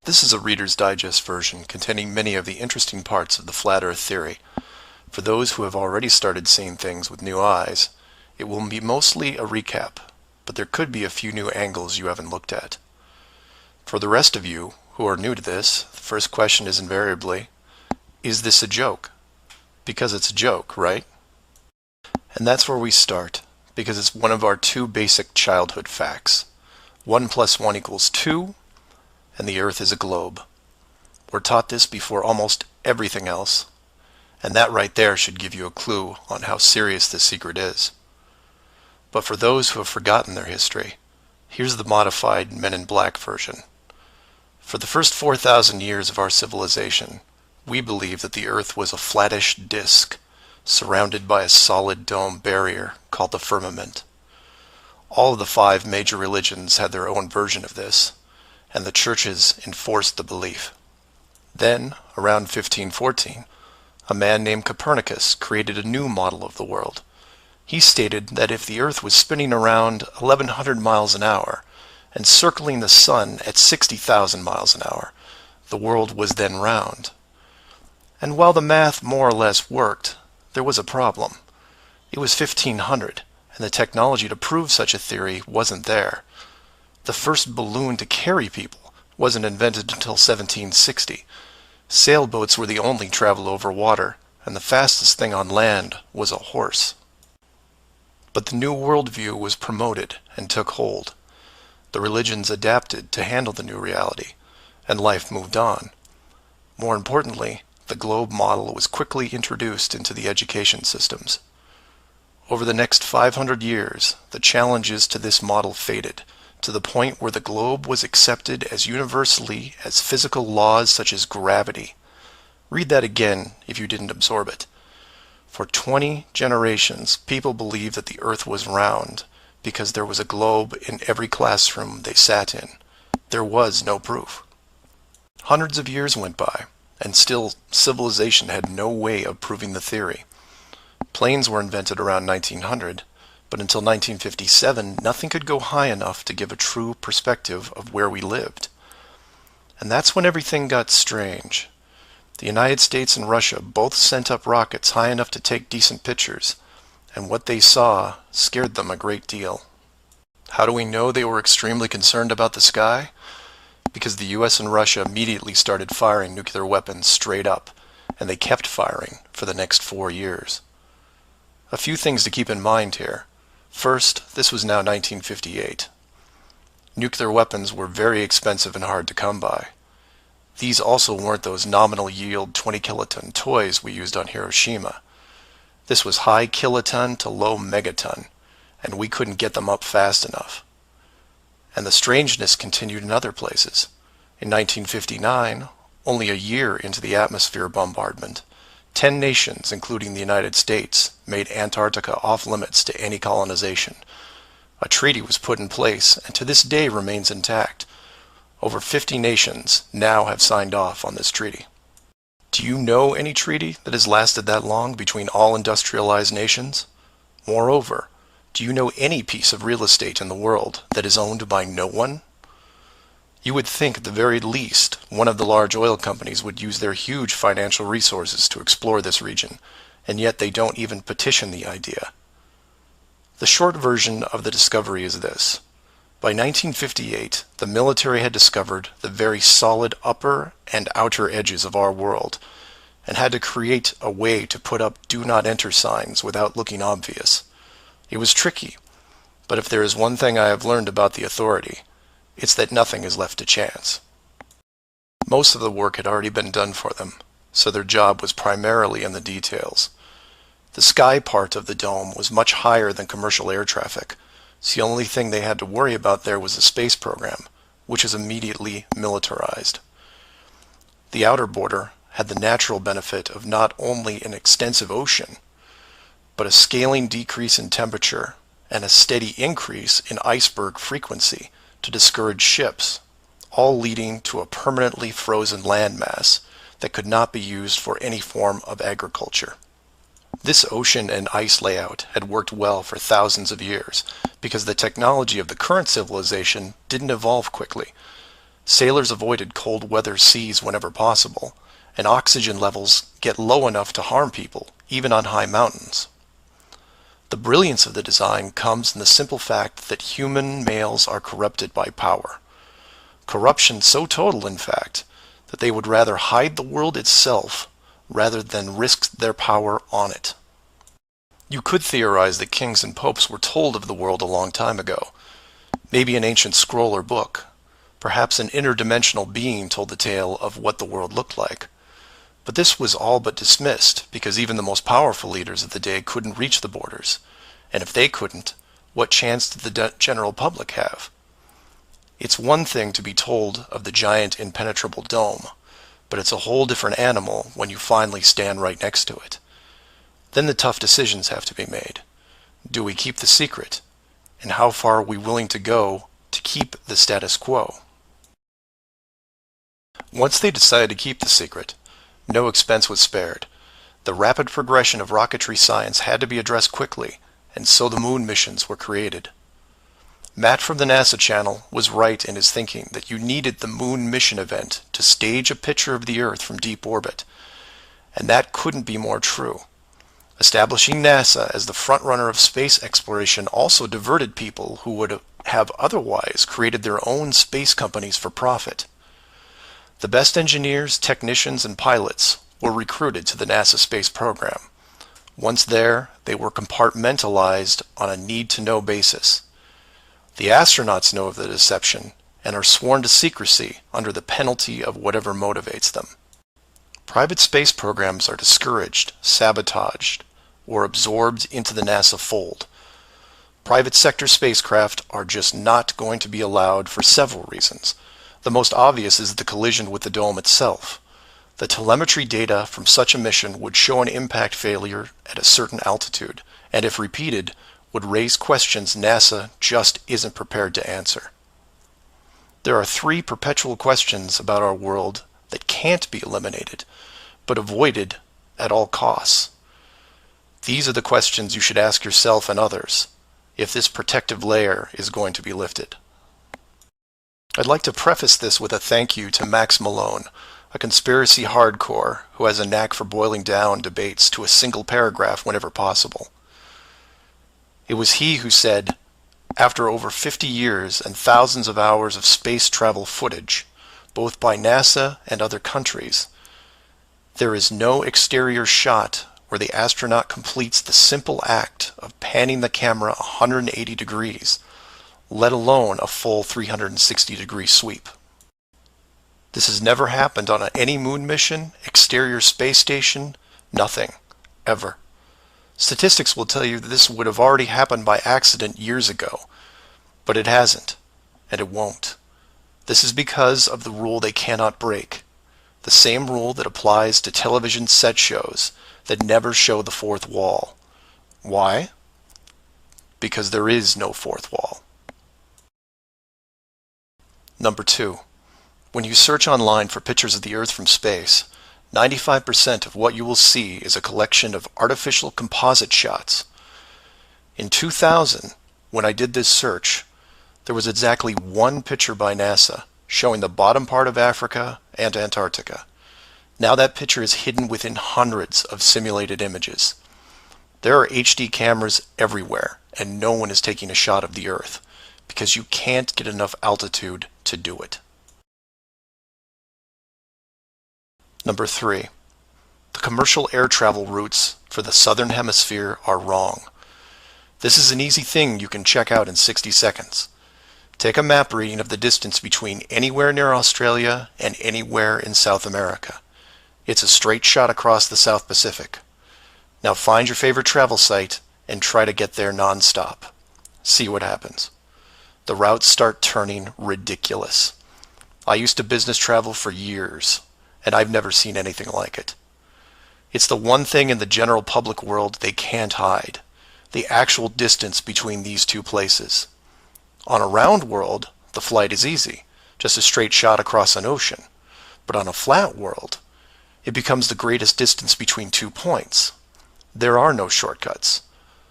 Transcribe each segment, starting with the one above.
This is a Reader's Digest version containing many of the interesting parts of the flat Earth theory. For those who have already started seeing things with new eyes, it will be mostly a recap, but there could be a few new angles you haven't looked at. For the rest of you who are new to this, the first question is invariably, is this a joke? Because it's a joke, right? And that's where we start, because it's one of our two basic childhood facts. 1 + 1 = 2, and the Earth is a globe. We're taught this before almost everything else, and that right there should give you a clue on how serious this secret is. But for those who have forgotten their history, here's the modified Men in Black version. For the first 4,000 years of our civilization, we believed that the Earth was a flattish disk surrounded by a solid dome barrier called the firmament. All of the 5 major religions had their own version of this, and the churches enforced the belief. Then, around 1514, a man named Copernicus created a new model of the world. He stated that if the Earth was spinning around 1,100 miles an hour and circling the Sun at 60,000 miles an hour, the world was then round. And while the math more or less worked, there was a problem. It was 1500, and the technology to prove such a theory wasn't there. The first balloon to carry people wasn't invented until 1760. Sailboats were the only travel over water, and the fastest thing on land was a horse. But the new worldview was promoted and took hold. The religions adapted to handle the new reality, and life moved on. More importantly, the globe model was quickly introduced into the education systems. Over the next 500 years, the challenges to this model faded, to the point where the globe was accepted as universally as physical laws such as gravity. Read that again if you didn't absorb it. For 20 generations, people believed that the Earth was round because there was a globe in every classroom they sat in. There was no proof. Hundreds of years went by, and still civilization had no way of proving the theory. Planes were invented around 1900, but until 1957, nothing could go high enough to give a true perspective of where we lived. And that's when everything got strange. The United States and Russia both sent up rockets high enough to take decent pictures, and what they saw scared them a great deal. How do we know they were extremely concerned about the sky? Because the US and Russia immediately started firing nuclear weapons straight up, and they kept firing for the next 4 years. A few things to keep in mind here. First, this was now 1958. Nuclear weapons were very expensive and hard to come by. These also weren't those nominal yield 20 kiloton toys we used on Hiroshima. This was high kiloton to low megaton, and we couldn't get them up fast enough. And the strangeness continued in other places. In 1959, only a year into the atmosphere bombardment, 10 nations, including the United States, made Antarctica off-limits to any colonization. A treaty was put in place and to this day remains intact. Over 50 nations now have signed off on this treaty. Do you know any treaty that has lasted that long between all industrialized nations? Moreover, do you know any piece of real estate in the world that is owned by no one? You would think at the very least one of the large oil companies would use their huge financial resources to explore this region, and yet they don't even petition the idea. The short version of the discovery is this. By 1958, the military had discovered the very solid upper and outer edges of our world, and had to create a way to put up "Do Not Enter" signs without looking obvious. It was tricky, but if there is one thing I have learned about the authority, it's that nothing is left to chance. Most of the work had already been done for them, so their job was primarily in the details. The sky part of the dome was much higher than commercial air traffic, so the only thing they had to worry about there was the space program, which is immediately militarized. The outer border had the natural benefit of not only an extensive ocean, but a scaling decrease in temperature and a steady increase in iceberg frequency to discourage ships, all leading to a permanently frozen landmass that could not be used for any form of agriculture. This ocean and ice layout had worked well for thousands of years because the technology of the current civilization didn't evolve quickly. Sailors avoided cold weather seas whenever possible, and oxygen levels get low enough to harm people, even on high mountains. The brilliance of the design comes in the simple fact that human males are corrupted by power. Corruption so total, in fact, that they would rather hide the world itself rather than risk their power on it. You could theorize that kings and popes were told of the world a long time ago. Maybe an ancient scroll or book. Perhaps an interdimensional being told the tale of what the world looked like. But this was all but dismissed, because even the most powerful leaders of the day couldn't reach the borders. And if they couldn't, what chance did the general public have? It's one thing to be told of the giant impenetrable dome, but it's a whole different animal when you finally stand right next to it. Then the tough decisions have to be made. Do we keep the secret? And how far are we willing to go to keep the status quo? Once they decided to keep the secret, no expense was spared. The rapid progression of rocketry science had to be addressed quickly, and so the moon missions were created. Matt from the NASA channel was right in his thinking that you needed the moon mission event to stage a picture of the Earth from deep orbit, and that couldn't be more true. Establishing NASA as the frontrunner of space exploration also diverted people who would have otherwise created their own space companies for profit. The best engineers, technicians, and pilots were recruited to the NASA space program. Once there, they were compartmentalized on a need-to-know basis. The astronauts know of the deception and are sworn to secrecy under the penalty of whatever motivates them. Private space programs are discouraged, sabotaged, or absorbed into the NASA fold. Private sector spacecraft are just not going to be allowed for several reasons. The most obvious is the collision with the dome itself. The telemetry data from such a mission would show an impact failure at a certain altitude, and if repeated, would raise questions NASA just isn't prepared to answer. There are 3 perpetual questions about our world that can't be eliminated, but avoided at all costs. These are the questions you should ask yourself and others if this protective layer is going to be lifted. I'd like to preface this with a thank you to Max Malone, a conspiracy hardcore who has a knack for boiling down debates to a single paragraph whenever possible. It was he who said, after over 50 years and thousands of hours of space travel footage, both by NASA and other countries, there is no exterior shot where the astronaut completes the simple act of panning the camera 180 degrees, let alone a full 360-degree sweep. This has never happened on any moon mission, exterior space station, nothing, ever. Statistics will tell you that this would have already happened by accident years ago, but it hasn't, and it won't. This is because of the rule they cannot break, the same rule that applies to television set shows that never show the fourth wall. Why? Because there is no fourth wall. Number 2. When you search online for pictures of the Earth from space, 95% of what you will see is a collection of artificial composite shots. In 2000, when I did this search, there was exactly 1 picture by NASA showing the bottom part of Africa and Antarctica. Now that picture is hidden within hundreds of simulated images. There are HD cameras everywhere, and no one is taking a shot of the Earth, because you can't get enough altitude to do it. Number 3. The commercial air travel routes for the southern hemisphere are wrong. This is an easy thing you can check out in 60 seconds. Take a map reading of the distance between anywhere near Australia and anywhere in South America. It's a straight shot across the South Pacific. Now find your favorite travel site and try to get there non-stop. See what happens. The routes start turning ridiculous. I used to business travel for years, and I've never seen anything like it. It's the one thing in the general public world they can't hide, the actual distance between these 2 places. On a round world, the flight is easy, just a straight shot across an ocean. But on a flat world, it becomes the greatest distance between 2 points. There are no shortcuts,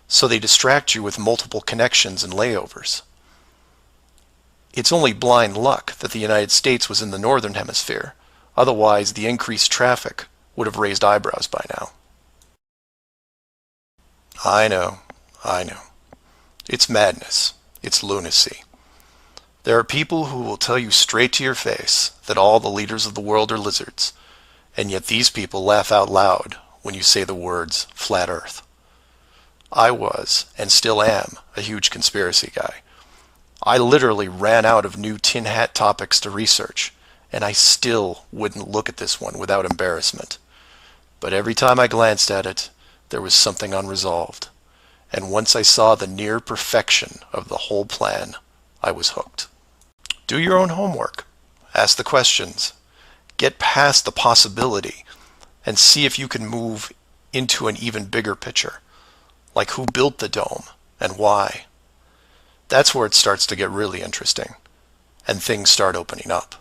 so they distract you with multiple connections and layovers. It's only blind luck that the United States was in the northern hemisphere. Otherwise, the increased traffic would have raised eyebrows by now. I know. It's madness. It's lunacy. There are people who will tell you straight to your face that all the leaders of the world are lizards, and yet these people laugh out loud when you say the words flat earth. I was, and still am, a huge conspiracy guy. I literally ran out of new tin hat topics to research, and I still wouldn't look at this one without embarrassment. But every time I glanced at it, there was something unresolved. And once I saw the near perfection of the whole plan, I was hooked. Do your own homework. Ask the questions. Get past the possibility and see if you can move into an even bigger picture. Like who built the dome and why. That's where it starts to get really interesting and things start opening up.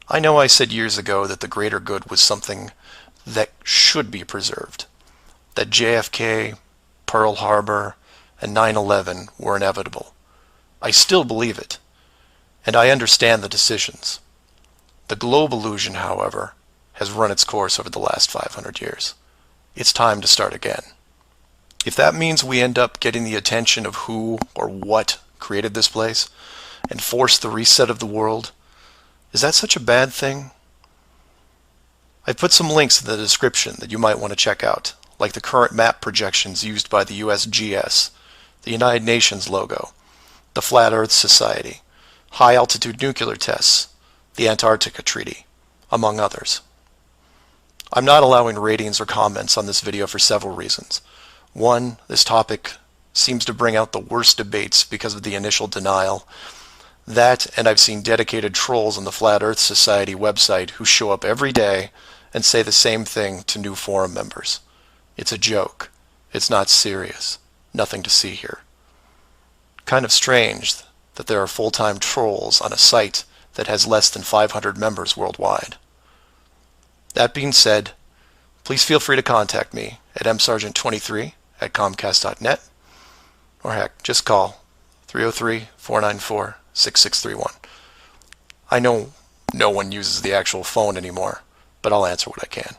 I know I said years ago that the greater good was something that should be preserved. That JFK, Pearl Harbor, and 9/11 were inevitable. I still believe it, and I understand the decisions. The globe illusion, however, has run its course over the last 500 years. It's time to start again. If that means we end up getting the attention of who or what created this place and force the reset of the world, is that such a bad thing? I've put some links in the description that you might want to check out, like the current map projections used by the USGS, the United Nations logo, the Flat Earth Society, high-altitude nuclear tests, the Antarctica Treaty, among others. I'm not allowing ratings or comments on this video for several reasons. One, this topic seems to bring out the worst debates because of the initial denial. That, and I've seen dedicated trolls on the Flat Earth Society website who show up every day and say the same thing to new forum members. It's a joke. It's not serious. Nothing to see here. Kind of strange that there are full-time trolls on a site that has less than 500 members worldwide. That being said, please feel free to contact me at msargent23@comcast.net, or heck, just call 303-494-6631. I know no one uses the actual phone anymore, but I'll answer what I can.